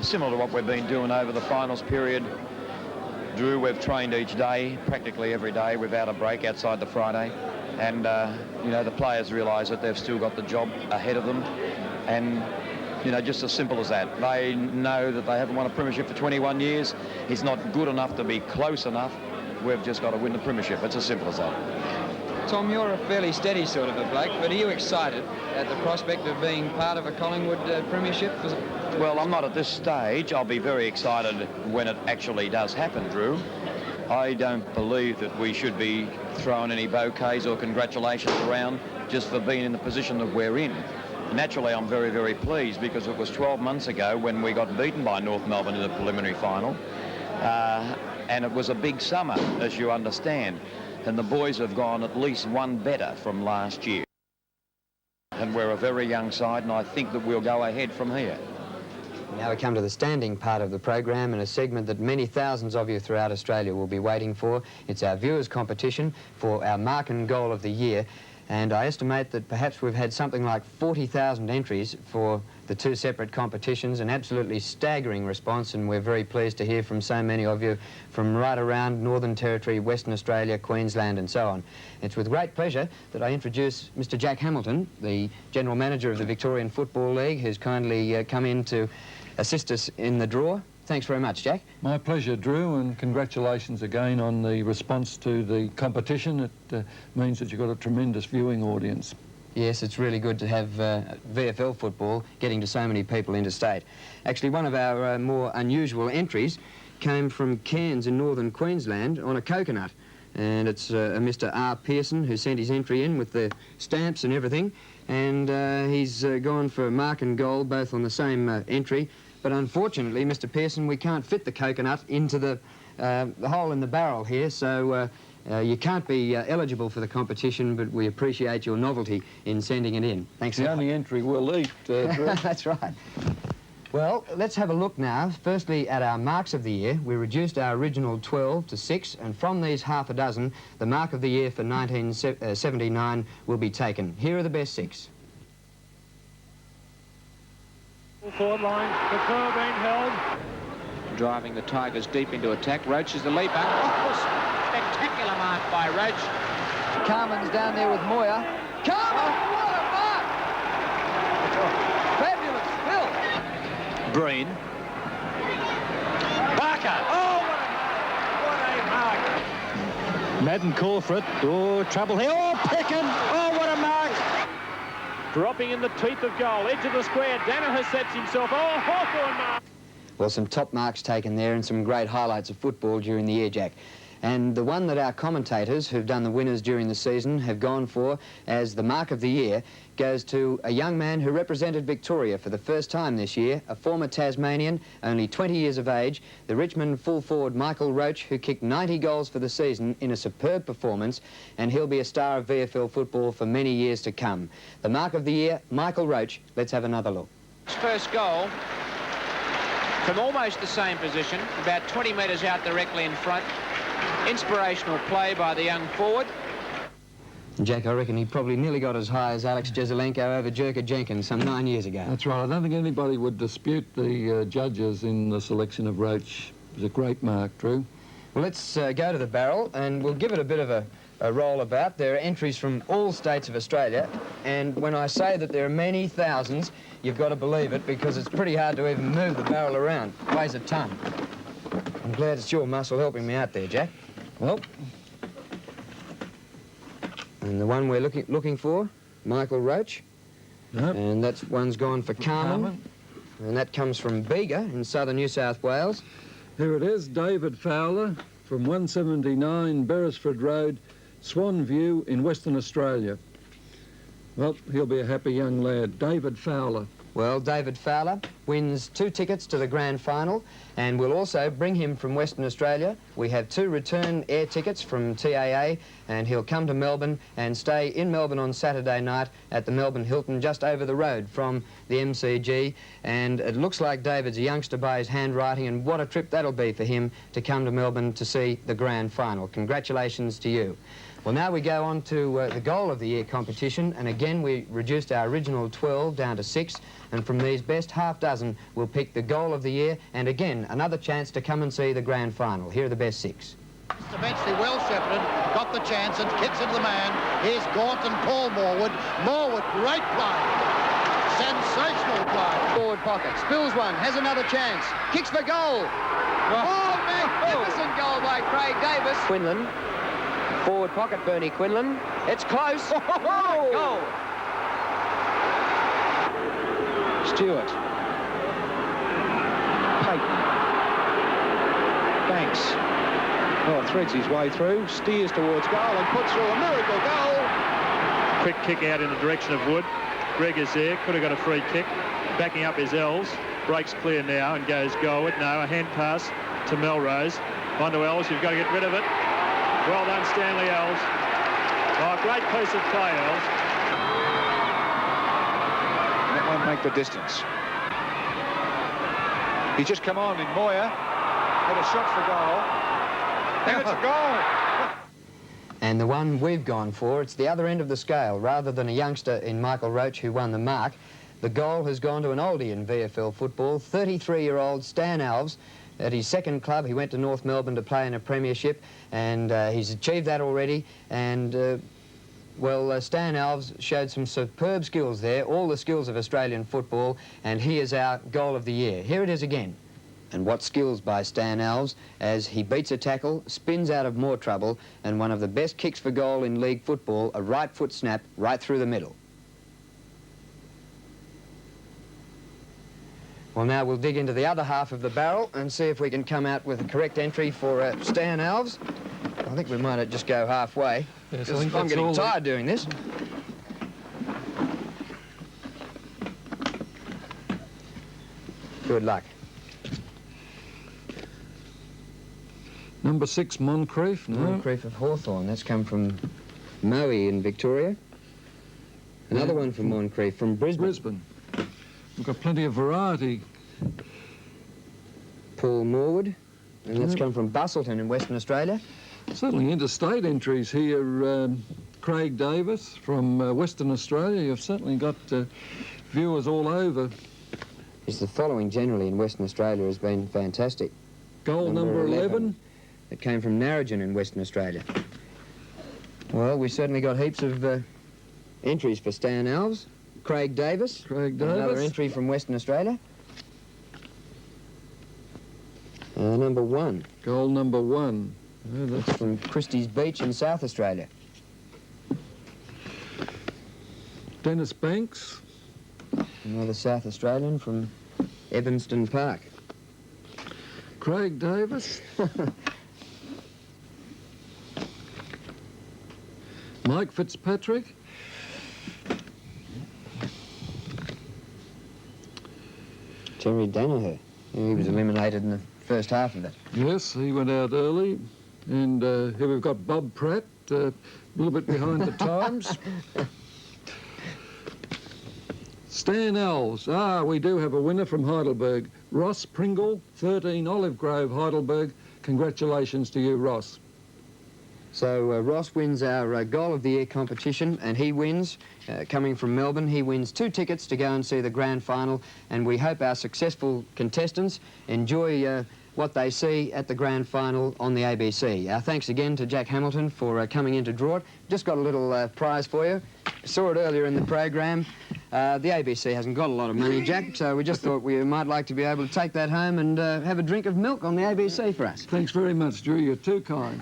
Similar to what we've been doing over the finals period. Drew, we've trained each day, practically every day, without a break outside the Friday. And, you know, the players realise that they've still got the job ahead of them. And, you know, just as simple as that. They know that they haven't won a premiership for 21 years. It's not good enough to be close enough. We've just got to win the premiership. It's as simple as that. Tom, you're a fairly steady sort of a bloke, but are you excited at the prospect of being part of a Collingwood premiership? Well, I'm not at this stage. I'll be very excited when it actually does happen, Drew. I don't believe that we should be throwing any bouquets or congratulations around just for being in the position that we're in. Naturally, I'm very, very pleased because it was 12 months ago when we got beaten by North Melbourne in the preliminary final. And it was a big summer, as you understand. And the boys have gone at least one better from last year. And we're a very young side, and I think that we'll go ahead from here. Now we come to the standing part of the program and a segment that many thousands of you throughout Australia will be waiting for. It's our viewers' competition for our mark and goal of the year. And I estimate that perhaps we've had something like 40,000 entries for the two separate competitions, an absolutely staggering response, and we're very pleased to hear from so many of you from right around Northern Territory, Western Australia, Queensland and so on. It's with great pleasure that I introduce Mr. Jack Hamilton, the General Manager of the Victorian Football League, who's kindly come in to assist us in the draw. Thanks very much, Jack. My pleasure, Drew, and congratulations again on the response to the competition. It means that you've got a tremendous viewing audience. Yes, it's really good to have VFL football getting to so many people interstate. Actually, one of our more unusual entries came from Cairns in northern Queensland on a coconut. And it's a Mr. R. Pearson who sent his entry in with the stamps and everything. And he's gone for mark and goal, both on the same entry. But unfortunately, Mr. Pearson, we can't fit the coconut into the hole in the barrel here, so you can't be eligible for the competition, but we appreciate your novelty in sending it in. Thanks. The only entry we'll eat, Drew. That's right. Well, let's have a look now, firstly, at our marks of the year. We reduced our original 12 to 6, and from these half a dozen, the mark of the year for 1979 will be taken. Here are the best 6. Forward line, the curl being held. Driving the Tigers deep into attack. Roach is the leaper. Oh, spectacular mark by Roach. Carmen's down there with Moyer. Carmen, what a mark! Fabulous, Phil. Breen. Barker. Oh, what a mark. Madden call for it. Oh, trouble here. Oh, Peckin. Oh, what a mark. Dropping in the teeth of goal, edge of the square. Danaher sets himself. Oh, Hawthorn mark. Well, some top marks taken there and some great highlights of football during the year, Jack. And the one that our commentators, who've done the winners during the season, have gone for as the mark of the year goes to a young man who represented Victoria for the first time this year, a former Tasmanian, only 20 years of age, the Richmond full forward Michael Roach, who kicked 90 goals for the season in a superb performance, and he'll be a star of VFL football for many years to come. The mark of the year, Michael Roach. Let's have another look. His first goal from almost the same position, about 20 metres out directly in front. Inspirational play by the young forward. Jack, I reckon he probably nearly got as high as Alex Jezelenko over Jerker Jenkins some 9 years ago. That's right. I don't think anybody would dispute the judges in the selection of Roach. It was a great mark, Drew. Well, let's go to the barrel and we'll give it a bit of a roll about. There are entries from all states of Australia, and when I say that there are many thousands, you've got to believe it, because it's pretty hard to even move the barrel around. It weighs a ton. I'm glad it's your muscle helping me out there, Jack. Well, and the one we're looking for, Michael Roach. Nope. And that one's gone for Carmen. And that comes from Bega in southern New South Wales. Here it is, David Fowler from 179 Beresford Road, Swan View in Western Australia. Well, he'll be a happy young lad. David Fowler. Well, David Fowler wins 2 tickets to the grand final, and we'll also bring him from Western Australia. We have 2 return air tickets from TAA, and he'll come to Melbourne and stay in Melbourne on Saturday night at the Melbourne Hilton, just over the road from the MCG. And it looks like David's a youngster by his handwriting, and what a trip that'll be for him to come to Melbourne to see the grand final. Congratulations to you. Well, now we go on to the goal of the year competition, and again we reduced our original 12 down to 6, and from these best half dozen we'll pick the goal of the year, and again another chance to come and see the grand final. Here are the best 6. Eventually well shepherded, got the chance and kicks into the man. Here's Gaunt and Paul Morwood. Morwood, great play. Sensational play. Forward pocket, spills one, has another chance, kicks for goal. Oh, magnificent goal by Craig Davis. Quinlan. Forward pocket, Bernie Quinlan. It's close. Goal. Stewart. Payton. Banks. Oh, threads his way through, steers towards goal and puts through a miracle goal. Quick kick out in the direction of Wood. Greg is there, could have got a free kick. Backing up his Ells. Breaks clear now and goes goalward. No, a hand pass to Melrose. On to Ells, you've got to get rid of it. Well done, Stanley Ells. Oh, great piece of play, Ells. That won't make the distance. He's just come on in Moyer. Had a shot for goal. And it's a goal. And the one we've gone for, it's the other end of the scale. Rather than a youngster in Michael Roach who won the mark, the goal has gone to an oldie in VFL football, 33-year-old Stan Alves. At his second club, he went to North Melbourne to play in a premiership, and he's achieved that already. And, well, Stan Alves showed some superb skills there, all the skills of Australian football, and he is our goal of the year. Here it is again. And what skills by Stan Alves as he beats a tackle, spins out of more trouble, and one of the best kicks for goal in league football, a right foot snap right through the middle. Well, now we'll dig into the other half of the barrel and see if we can come out with a correct entry for Stan Alves. I think we might just go halfway. Yes, I'm getting tired doing this. Good luck. Number 6, Moncrief. No. Moncrief of Hawthorn. That's come from Moe in Victoria. Another one from Moncrief from Brisbane. We've got plenty of variety. Paul Morwood, and that's come from Bustleton in Western Australia. Certainly interstate entries here. Craig Davis from Western Australia. You've certainly got viewers all over. Yes, the following generally in Western Australia has been fantastic. Goal number 11. It came from Narrogin in Western Australia. Well, we certainly got heaps of entries for Stan Alves. Craig Davis. Another entry from Western Australia. Number 1. Goal number 1. Oh, that's from Christie's Beach in South Australia. Dennis Banks. Another South Australian from Evanston Park. Craig Davis. Mike Fitzpatrick. Terry Danaher. He was eliminated in the first half of it. Yes, he went out early. And here we've got Bob Pratt, a little bit behind the times. Stan Alves. We do have a winner from Heidelberg. Ross Pringle, 13 Olive Grove, Heidelberg. Congratulations to you, Ross. So Ross wins our Goal of the Year competition, and he wins, coming from Melbourne, he wins 2 tickets to go and see the grand final, and we hope our successful contestants enjoy what they see at the grand final on the ABC. Our thanks again to Jack Hamilton for coming in to draw it. Just got a little prize for you. Saw it earlier in the program. The ABC hasn't got a lot of money, Jack, so we just thought we might like to be able to take that home and have a drink of milk on the ABC for us. Thanks very much, Drew. You're too kind.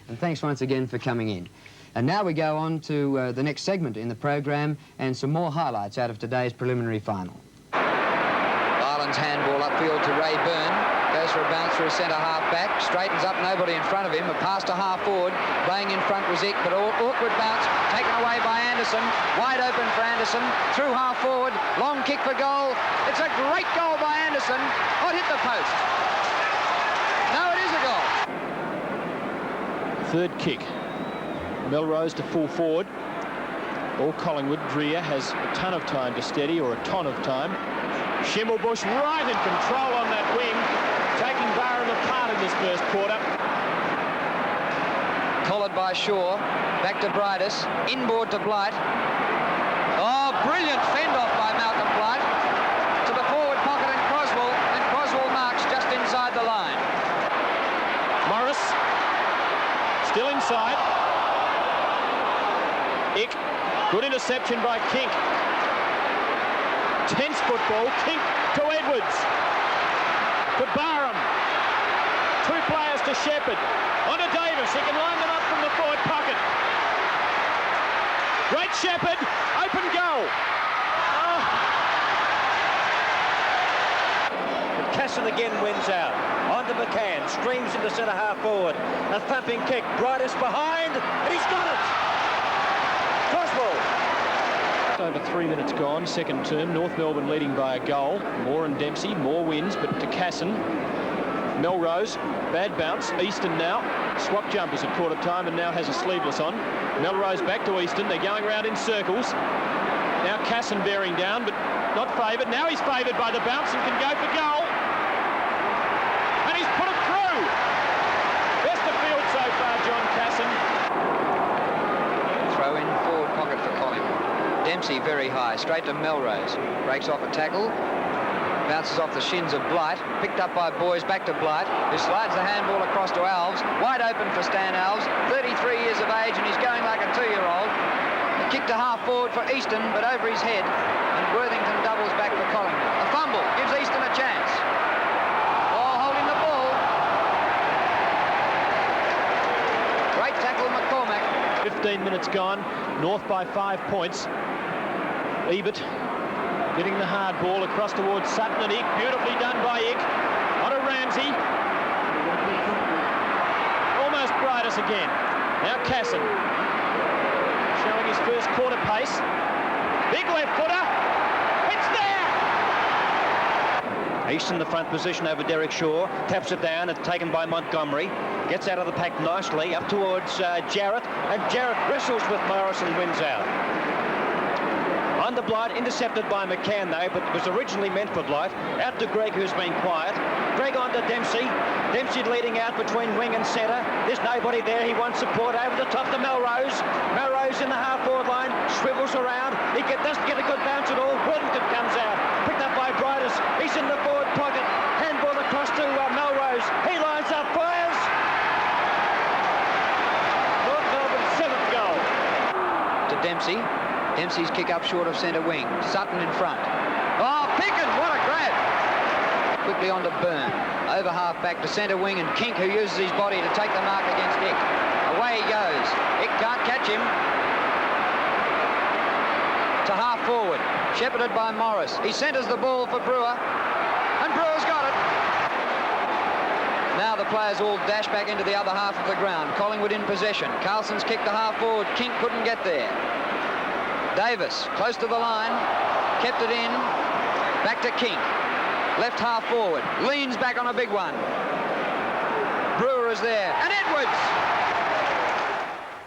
And thanks once again for coming in. And now we go on to the next segment in the program and some more highlights out of today's preliminary final. Ireland's handball upfield to Ray Byrne. Goes for a bounce through centre half back. Straightens up, nobody in front of him. A pass to half forward. Playing in front was Ick, but awkward bounce. Taken away by Anderson. Wide open for Anderson. Through half forward. Long kick for goal. It's a great goal by Anderson. Oh, it hit the post. No, it is a goal. Third kick. Melrose to full forward. All Collingwood. Dreer has a ton of time to steady, or a ton of time. Schimmelbusch right in control on that wing, taking Barham apart in this first quarter. Collared by Shaw. Back to Bridus. Inboard to Blight. Oh, brilliant fend-off by Malcolm Blight. To the forward pocket and Croswell marks just inside the line. Morris still inside. Ick, good interception by Kink. Tense football. Kink to Edwards. To Barham. Two players to Shepherd. On to Davis. He can line them up from the forward pocket. Great Shepherd. Open goal. Oh. Casson again wins out. On to McCann. Streams into centre half forward. A thumping kick. Brightest behind. And he's got it. Crossball. Over 3 minutes gone, second term. North Melbourne leading by a goal. Moore and Dempsey, more wins, but to Casson. Melrose, bad bounce. Easton now. Swap jumpers at quarter time and now has a sleeveless on. Melrose back to Easton. They're going around in circles. Now Casson bearing down, but not favoured. Now he's favoured by the bounce and can go for goal. And he's put it through. Best of field so far, John Casson. Throw in forward pocket for Collingwood. Dempsey very high, straight to Melrose. Breaks off a tackle. Bounces off the shins of Blight. Picked up by Boys, back to Blight, who slides the handball across to Alves. Wide open for Stan Alves, 33 years of age, and he's going like a 2-year-old. A kick to half forward for Easton, but over his head. And Worthington doubles back for Collingwood. A fumble gives Easton a chance. Oh, holding the ball. Great tackle, McCormack. 15 minutes gone. North by 5 points. Ebert getting the hard ball across towards Sutton and Ick. Beautifully done by Ick. On to Ramsey. Almost Bridus again. Now Casson. Showing his first quarter pace. Big left footer. It's there! Easton the front position over Derek Shaw. Taps it down. It's taken by Montgomery. Gets out of the pack nicely. Up towards Jarrett. And Jarrett wrestles with Morris and wins out. On to Blight, intercepted by McCann though, but was originally meant for Blight. Out to Greg, who's been quiet. Greg on to Dempsey. Dempsey leading out between wing and centre. There's nobody there. He wants support over the top to Melrose. Melrose in the half-forward line, swivels around. He doesn't get a good bounce at all. Worthington comes out. Picked up by Bridus. He's in the forward pocket. Handball across to Melrose. He lines up, fires. North Melbourne's 7th goal. To Dempsey. Dempsey's kick up short of centre wing. Sutton in front. Oh, Picken, what a grab! Quickly on to Byrne. Over half back to centre wing, and Kink, who uses his body to take the mark against Ick. Away he goes. Ick can't catch him. To half forward. Shepherded by Morris. He centres the ball for Brewer. And Brewer's got it. Now the players all dash back into the other half of the ground. Collingwood in possession. Carlson's kick to half forward. Kink couldn't get there. Davis, close to the line, kept it in, back to King, left half forward, leans back on a big one. Brewer is there, and Edwards!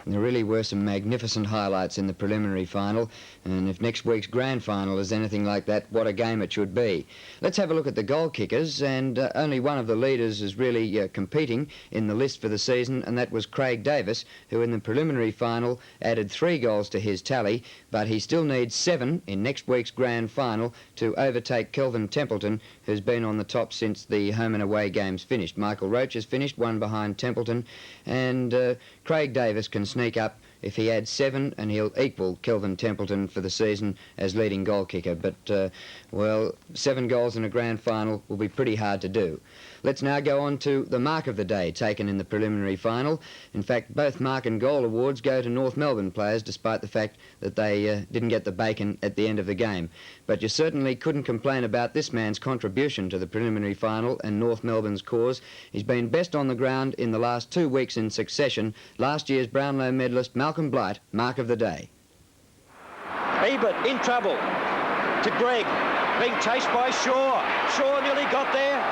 There really were some magnificent highlights in the preliminary final, and if next week's grand final is anything like that, what a game it should be. Let's have a look at the goal kickers, and only one of the leaders is really competing in the list for the season, and that was Craig Davis, who in the preliminary final added 3 goals to his tally, but he still needs 7 in next week's grand final to overtake Kelvin Templeton, who's been on the top since the home and away games finished. Michael Roach has finished, 1 behind Templeton, and Craig Davis can sneak up if he adds 7, and he'll equal Kelvin Templeton for the season as leading goal kicker. But, well, 7 goals in a grand final will be pretty hard to do. Let's now go on to the mark of the day taken in the preliminary final. In fact, both mark and goal awards go to North Melbourne players, despite the fact that they didn't get the bacon at the end of the game. But you certainly couldn't complain about this man's contribution to the preliminary final and North Melbourne's cause. He's been best on the ground in the last 2 weeks in succession. Last year's Brownlow medalist Malcolm Blight, mark of the day. Ebert in trouble to Greg, being chased by Shaw. Shaw nearly got there.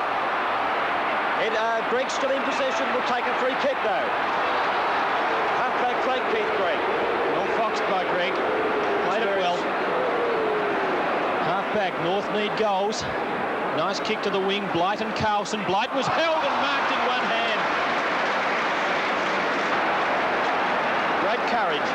And Greg's still in possession, will take a free kick though. Halfback flank, Keith Greg. Well foxed by Greg. Played it well. Halfback, North need goals. Nice kick to the wing, Blight and Carlson. Blight was held and marked in one hand. Great courage.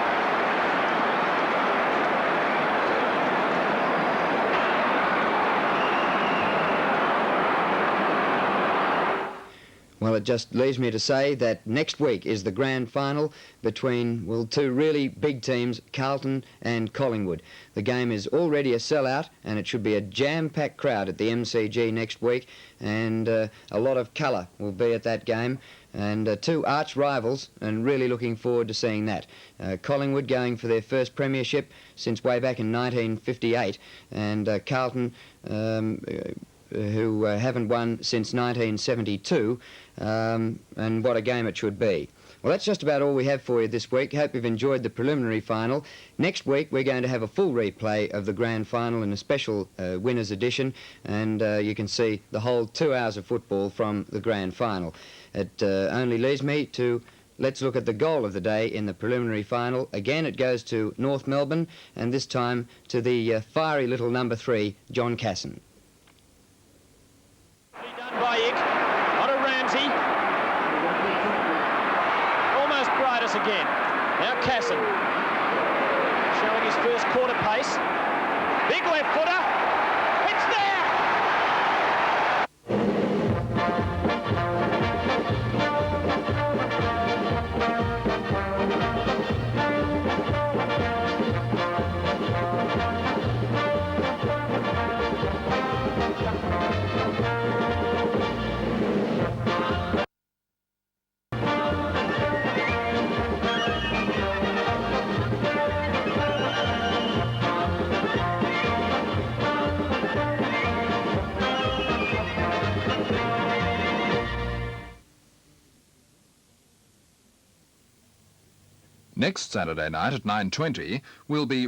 Well, it just leaves me to say that next week is the grand final between, well, 2 really big teams, Carlton and Collingwood. The game is already a sellout, and it should be a jam-packed crowd at the MCG next week, and a lot of colour will be at that game, and 2 arch rivals, and really looking forward to seeing that. Collingwood going for their first premiership since way back in 1958, and Carlton who haven't won since 1972, and what a game it should be. Well, that's just about all we have for you this week. Hope you've enjoyed the preliminary final. Next week we're going to have a full replay of the grand final in a special winners edition, and you can see the whole 2 hours of football from the grand final. It only leaves me to let's look at the goal of the day in the preliminary final. Again, it goes to North Melbourne, and this time to the fiery little number 3, John Casson. By Ick, on a Ramsey. Almost Brightus again. Now Casson, showing his first quarter pace. Big left footer. It's there! Next Saturday night at 9:20 will be